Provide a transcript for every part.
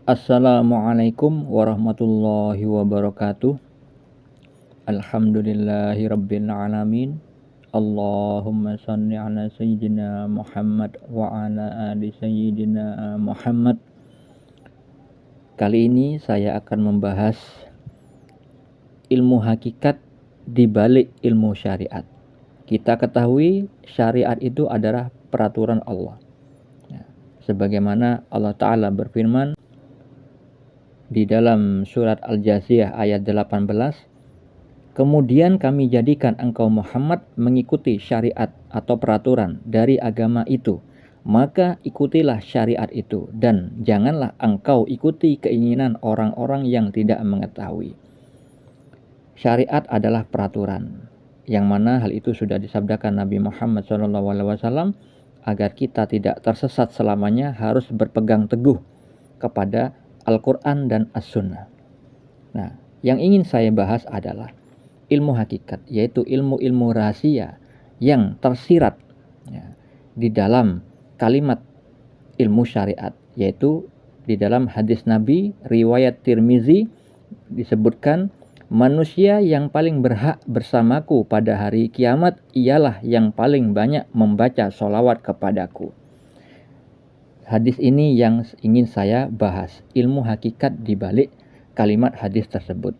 Assalamualaikum warahmatullahi wabarakatuh. Alhamdulillahi rabbil alamin. Allahumma salli ala sayyidina Muhammad wa ala ali sayyidina Muhammad. Kali ini saya akan membahas ilmu hakikat di balik ilmu syariat. Kita ketahui syariat itu adalah peraturan Allah. Sebagaimana Allah Ta'ala berfirman di dalam surat Al-Jasiyah ayat 18, kemudian kami jadikan engkau Muhammad mengikuti syariat atau peraturan dari agama itu, maka ikutilah syariat itu dan janganlah engkau ikuti keinginan orang-orang yang tidak mengetahui. Syariat adalah peraturan, yang mana hal itu sudah disabdakan Nabi Muhammad SAW agar kita tidak tersesat selamanya harus berpegang teguh kepada Al-Quran dan As-Sunnah. Nah, yang ingin saya bahas adalah ilmu hakikat, yaitu ilmu-ilmu rahasia yang tersirat di dalam kalimat ilmu syariat, yaitu di dalam hadis Nabi riwayat Tirmizi disebutkan, manusia yang paling berhak bersamaku pada hari kiamat ialah yang paling banyak membaca sholawat kepadaku. Hadis ini yang ingin saya bahas, ilmu hakikat di balik kalimat hadis tersebut.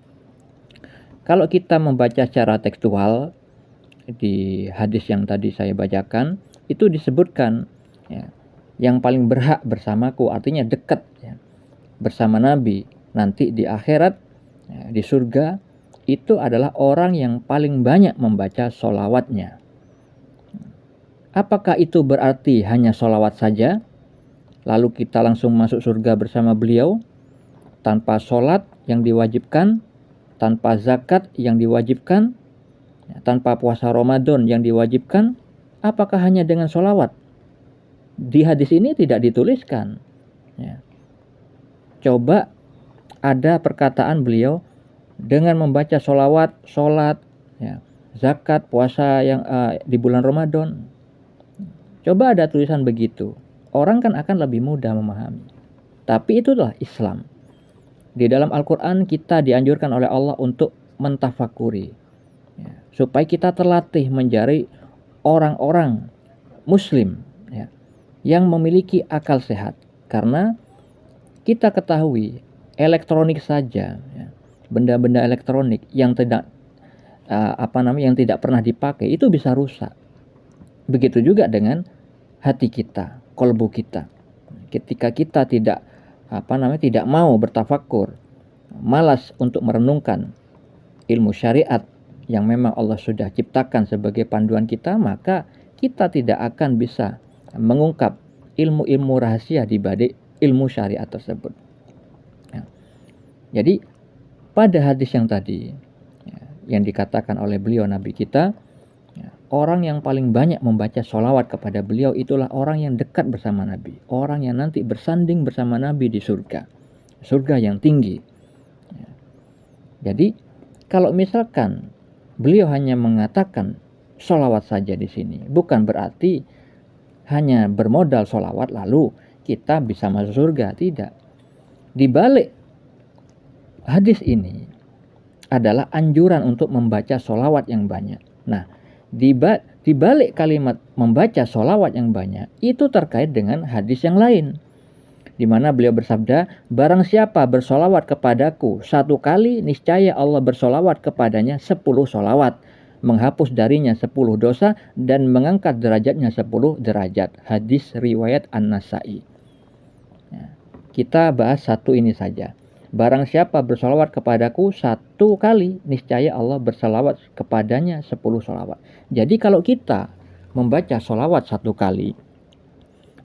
Kalau kita membaca secara tekstual di hadis yang tadi saya bacakan, itu disebutkan yang paling berhak bersamaku, artinya dekat bersama Nabi nanti di akhirat, di surga, itu adalah orang yang paling banyak membaca sholawatnya. Apakah itu berarti hanya sholawat saja lalu kita langsung masuk surga bersama beliau, tanpa sholat yang diwajibkan, tanpa zakat yang diwajibkan, tanpa puasa Ramadan yang diwajibkan? Apakah hanya dengan sholawat? Di hadis ini tidak dituliskan. Coba ada perkataan beliau dengan membaca sholawat, sholat, zakat, puasa yang di bulan Ramadan. Coba ada tulisan begitu, orang kan akan lebih mudah memahami. Tapi itulah Islam. Di dalam Al-Quran kita dianjurkan oleh Allah untuk mentafakuri, supaya kita terlatih menjadi orang-orang muslim yang memiliki akal sehat. Karena kita ketahui elektronik saja, benda-benda elektronik yang tidak yang tidak pernah dipakai itu bisa rusak. Begitu juga dengan hati kita, kolbu kita. Ketika kita tidak mau bertafakur, malas untuk merenungkan ilmu syariat yang memang Allah sudah ciptakan sebagai panduan kita, maka kita tidak akan bisa mengungkap ilmu-ilmu rahasia di balik ilmu syariat tersebut. Jadi pada hadis yang tadi yang dikatakan oleh beliau Nabi kita, orang yang paling banyak membaca sholawat kepada beliau itulah orang yang dekat bersama Nabi, orang yang nanti bersanding bersama Nabi di surga, surga yang tinggi. Jadi kalau misalkan beliau hanya mengatakan sholawat saja di sini, bukan berarti hanya bermodal sholawat lalu kita bisa masuk surga, tidak. Di balik hadis ini adalah anjuran untuk membaca sholawat yang banyak. Nah, di balik kalimat membaca sholawat yang banyak itu terkait dengan hadis yang lain, di mana beliau bersabda, barang siapa bersolawat kepadaku 1 kali, niscaya Allah bersolawat kepadanya 10 solawat, menghapus darinya 10 dosa dan mengangkat derajatnya 10 derajat. Hadis riwayat An-Nasai. Kita bahas satu ini saja. Barang siapa bersolawat kepadaku 1 kali, niscaya Allah bersolawat kepadanya 10 solawat. Jadi kalau kita membaca solawat 1 kali,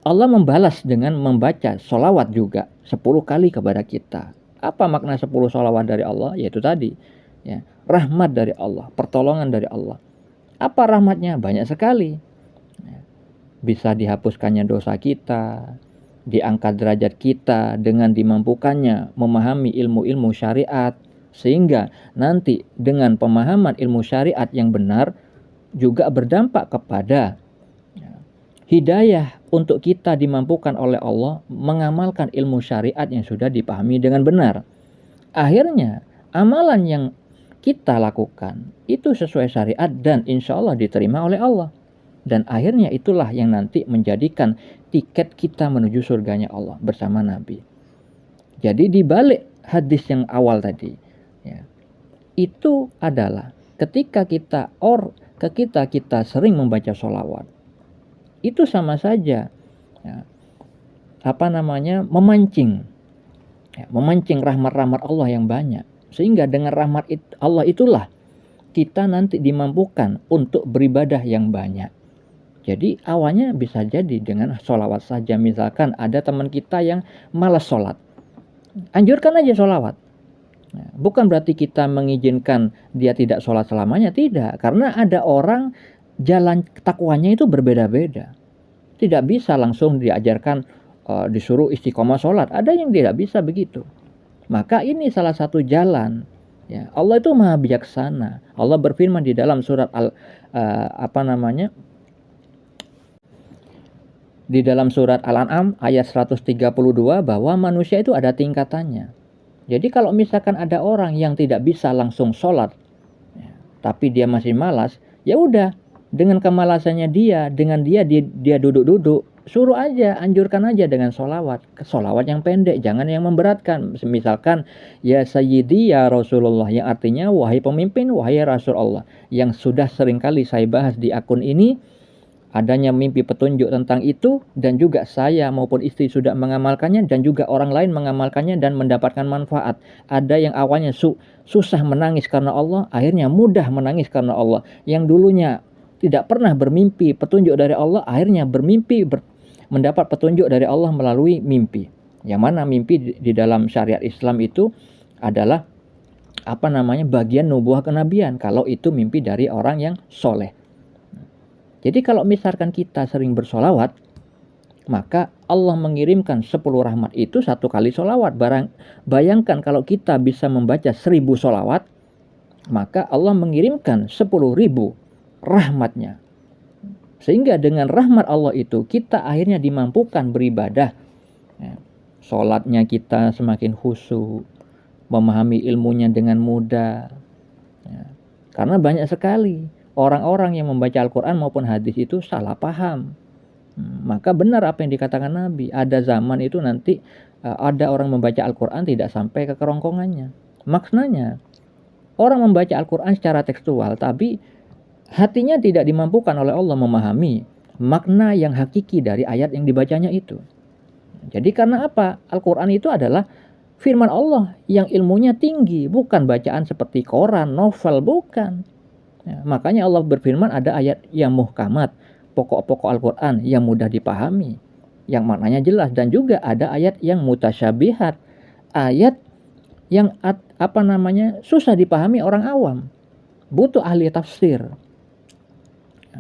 Allah membalas dengan membaca solawat juga 10 kali kepada kita. Apa makna 10 solawat dari Allah? Yaitu tadi, rahmat dari Allah, pertolongan dari Allah. Apa rahmatnya? Banyak sekali. Bisa dihapuskannya dosa kita, diangkat derajat kita dengan dimampukannya memahami ilmu-ilmu syariat, sehingga nanti dengan pemahaman ilmu syariat yang benar juga berdampak kepada hidayah untuk kita dimampukan oleh Allah mengamalkan ilmu syariat yang sudah dipahami dengan benar. Akhirnya amalan yang kita lakukan itu sesuai syariat dan insya Allah diterima oleh Allah. Dan akhirnya itulah yang nanti menjadikan tiket kita menuju surganya Allah bersama Nabi. Jadi di balik hadis yang awal tadi, ya, itu adalah ketika kita sering membaca sholawat, itu sama saja, ya, memancing rahmat-rahmat Allah yang banyak. Sehingga dengan rahmat Allah itulah kita nanti dimampukan untuk beribadah yang banyak. Jadi awalnya bisa jadi dengan sholawat saja. Misalkan ada teman kita yang malas sholat, anjurkan aja sholawat. Bukan berarti kita mengizinkan dia tidak sholat selamanya, tidak. Karena ada orang jalan takwanya itu berbeda-beda. Tidak bisa langsung diajarkan disuruh istiqomah sholat. Ada yang tidak bisa begitu. Maka ini salah satu jalan. Ya, Allah itu maha bijaksana. Allah berfirman di dalam surat di dalam surat Al-An'am ayat 132 bahwa manusia itu ada tingkatannya. Jadi kalau misalkan ada orang yang tidak bisa langsung sholat, ya, tapi dia masih malas, ya udah, dengan kemalasannya dia duduk-duduk, suruh aja, anjurkan aja dengan sholawat yang pendek, jangan yang memberatkan. Misalkan ya Sayyidi ya Rasulullah, yang artinya wahai pemimpin, wahai Rasul Allah, yang sudah seringkali saya bahas di akun ini. Adanya mimpi petunjuk tentang itu, dan juga saya maupun istri sudah mengamalkannya, dan juga orang lain mengamalkannya dan mendapatkan manfaat. Ada yang awalnya susah menangis karena Allah, akhirnya mudah menangis karena Allah. Yang dulunya tidak pernah bermimpi petunjuk dari Allah, akhirnya bermimpi mendapat petunjuk dari Allah melalui mimpi. Yang mana mimpi di dalam syariat Islam itu adalah bagian nubuah kenabian, kalau itu mimpi dari orang yang soleh. Jadi kalau misalkan kita sering bersolawat, maka Allah mengirimkan 10 rahmat itu 1 kali solawat. Bayangkan kalau kita bisa membaca 1000 solawat, maka Allah mengirimkan 10.000 rahmatnya. Sehingga dengan rahmat Allah itu kita akhirnya dimampukan beribadah. Sholatnya kita semakin khusyuk, memahami ilmunya dengan mudah. Karena banyak sekali orang-orang yang membaca Al-Quran maupun hadis itu salah paham. Maka benar apa yang dikatakan Nabi, ada zaman itu nanti ada orang membaca Al-Quran tidak sampai ke kerongkongannya. Maksudnya orang membaca Al-Quran secara tekstual, tapi hatinya tidak dimampukan oleh Allah memahami makna yang hakiki dari ayat yang dibacanya itu. Jadi karena apa? Al-Quran itu adalah firman Allah yang ilmunya tinggi, bukan bacaan seperti koran, novel, bukan. Ya, makanya Allah berfirman ada ayat yang muhkamat, pokok-pokok Al-Quran yang mudah dipahami, yang maknanya jelas, dan juga ada ayat yang mutasyabihat, ayat yang susah dipahami orang awam, butuh ahli tafsir.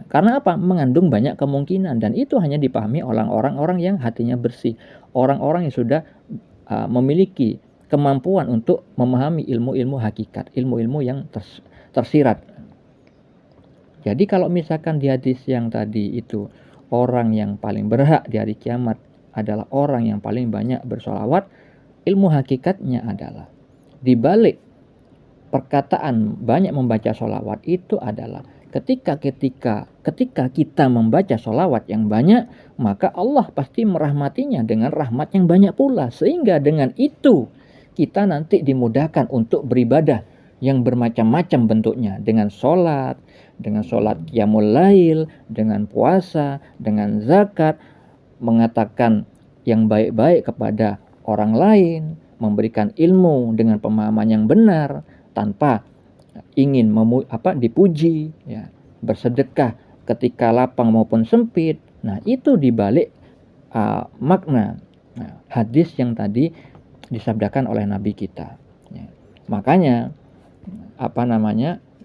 Karena apa? Mengandung banyak kemungkinan, dan itu hanya dipahami oleh orang-orang yang hatinya bersih, orang-orang yang sudah memiliki kemampuan untuk memahami ilmu-ilmu hakikat, ilmu-ilmu yang tersirat. Jadi kalau misalkan di hadis yang tadi itu, orang yang paling berhak di hari kiamat adalah orang yang paling banyak bersolawat, ilmu hakikatnya adalah di balik perkataan banyak membaca solawat itu adalah ketika kita membaca solawat yang banyak, maka Allah pasti merahmatinya dengan rahmat yang banyak pula. Sehingga dengan itu kita nanti dimudahkan untuk beribadah yang bermacam-macam bentuknya, dengan sholat qiyamul lail, dengan puasa, dengan zakat, mengatakan yang baik-baik kepada orang lain, memberikan ilmu dengan pemahaman yang benar tanpa ingin dipuji, ya, bersedekah ketika lapang maupun sempit. Nah, itu dibalik makna hadis yang tadi disabdakan oleh Nabi kita. Ya. Makanya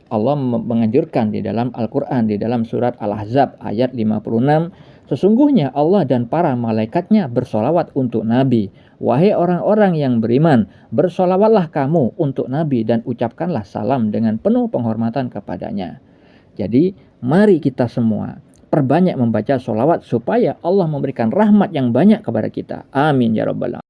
Allah menganjurkan di dalam Al-Quran, di dalam surat Al-Ahzab ayat 56, sesungguhnya Allah dan para malaikatnya bersolawat untuk Nabi. Wahai orang-orang yang beriman, bersolawatlah kamu untuk Nabi dan ucapkanlah salam dengan penuh penghormatan kepadanya. Jadi mari kita semua perbanyak membaca sholawat supaya Allah memberikan rahmat yang banyak kepada kita. Amin ya rabbal alamin.